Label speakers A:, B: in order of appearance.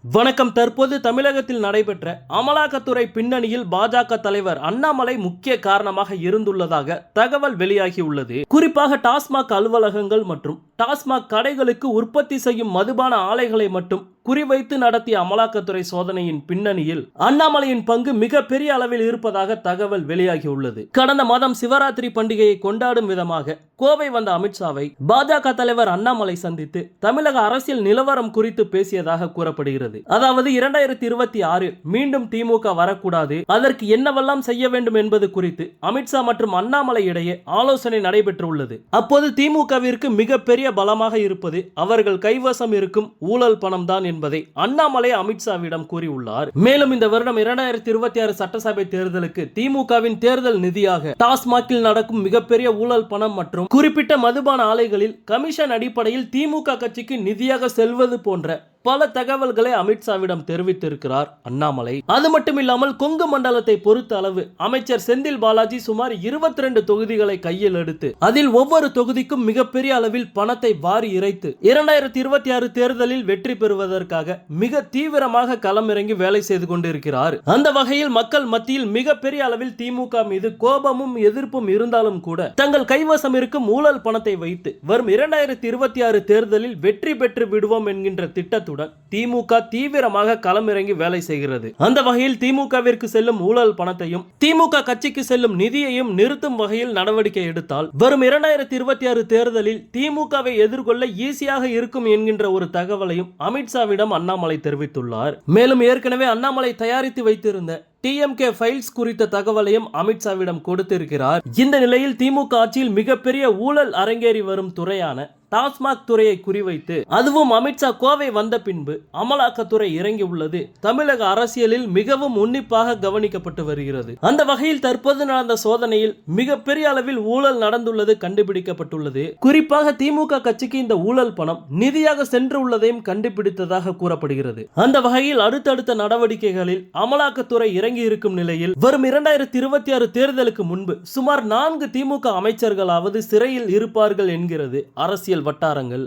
A: வணக்கம். தற்போது தமிழகத்தில் நடைபெற்ற அமலாக்கத்துறை பின்னணியில் பாஜக தலைவர் அண்ணாமலை முக்கிய காரணமாக இருந்துள்ளதாக தகவல் வெளியாகியுள்ளது. குறிப்பாக டாஸ்மாக் அலுவலகங்கள் மற்றும் டாஸ்மாக் கடைகளுக்கு உற்பத்தி செய்யும் மதுபான ஆலைகளை மட்டும் குறிவைத்து நடத்திய அமலாக்கத்துறை சோதனையின் பின்னணியில் அண்ணாமலையின் பங்கு மிக பெரிய அளவில் இருப்பதாக தகவல் வெளியாகியுள்ளது. கடந்த மாதம் சிவராத்திரி பண்டிகையை கொண்டாடும் விதமாக கோவை வந்த அமித்ஷாவை பாஜக தலைவர் அண்ணாமலை சந்தித்து தமிழக அரசியல் நிலவரம் குறித்து பேசியதாக கூறப்படுகிறது. அதாவது 2026 மீண்டும் திமுக வரக்கூடாது, அதற்கு என்னவெல்லாம் செய்ய வேண்டும் என்பது குறித்து அமித்ஷா மற்றும் அண்ணாமலை இடையே ஆலோசனை நடைபெற்றுள்ளது. அப்போது திமுகவிற்கு மிகப்பெரிய பலமாக இருப்பது அவர்கள் கைவசம் இருக்கும் ஊழல் பணம் தான் என்பதை அண்ணாமலை அமித்ஷாவிடம் கூறியுள்ளார். மேலும் இந்த வருடம் 2026 சட்டசபை தேர்தலுக்கு திமுகவின் தேர்தல் நிதியாக டாஸ்மாகில் நடக்கும் மிகப்பெரிய ஊழல் பணம் மற்றும் குறிப்பிட்ட மதுபான ஆலைகளில் கமிஷன் அடிப்படையில் திமுக கட்சிக்கு நிதியாக செல்வது போன்ற பல தகவல்களை அமித்ஷாவிடம் தெரிவித்திருக்கிறார் அண்ணாமலை. அது மட்டுமில்லாமல் கொங்கு மண்டலத்தை பொறுத்த அளவு அமைச்சர் செந்தில் பாலாஜி சுமார் 22 தொகுதிகளை கையில் எடுத்து அதில் ஒவ்வொரு தொகுதிக்கும் மிகப்பெரிய அளவில் பணத்தை வாரி இறைத்து 2026 தேர்தலில் வெற்றி பெறுவதற்காக மிக தீவிரமாக களமிறங்கி வேலை செய்து கொண்டிருக்கிறார். அந்த வகையில் மக்கள் மத்தியில் மிகப்பெரிய அளவில் திமுக மீது கோபமும் எதிர்ப்பும் இருந்தாலும் கூட தங்கள் கைவசம் இருக்கும் ஊழல் பணத்தை வைத்து வரும் 2026 தேர்தலில் வெற்றி பெற்று விடுவோம் என்கின்ற திட்டத்துடன் திமுக தீவிரமாக களமிறங்கி வேலை செய்கிறது. அந்த வகையில் திமுகவிற்கு செல்லும் ஊழல் பணத்தையும் திமுக கட்சிக்கு செல்லும் நிதியையும் நிறுத்தும் வகையில் நடவடிக்கை எடுத்தால் வரும் 2026 தேர்தலில் திமுகவை எதிர்கொள்ள ஈஸியாக இருக்கும் என்கின்ற ஒரு தகவலையும் அமித்ஷாவிடம் அண்ணாமலை தெரிவித்துள்ளார். மேலும் ஏற்கனவே அண்ணாமலை தயாரித்து வைத்திருந்த டிஎம்கே ஃபைல்ஸ் குறித்த தகவலையும் அமித்ஷாவிடம் கொடுத்திருக்கிறார். இந்த நிலையில் திமுக ஆட்சியில் மிகப்பெரிய ஊழல் அரங்கேறி வரும் துறையான டாஸ்மாக் துறையை குறிவைத்து அதுவும் அமித்ஷா கோவை வந்த பின்பு அமலாக்கத்துறை இறங்கி உள்ளது தமிழக அரசியலில் மிகவும் உன்னிப்பாக கவனிக்கப்பட்டு வருகிறது. அந்த வகையில் தற்போது நடந்த சோதனையில் மிகப்பெரிய அளவில் ஊழல் நடந்துள்ளது கண்டுபிடிக்கப்பட்டுள்ளது. குறிப்பாக திமுக கட்சிக்கு இந்த ஊழல் பணம் நிதியாக சென்று உள்ளதையும் கண்டுபிடித்ததாக கூறப்படுகிறது. அந்த வகையில் அடுத்தடுத்த நடவடிக்கைகளில் அமலாக்கத்துறை இறங்கி இருக்கும் நிலையில் வரும் 2026 தேர்தலுக்கு முன்பு சுமார் 4 திமுக அமைச்சர்களாவது சிறையில் இருப்பார்கள் என்கிறது அரசியல் வட்டாரங்கள்.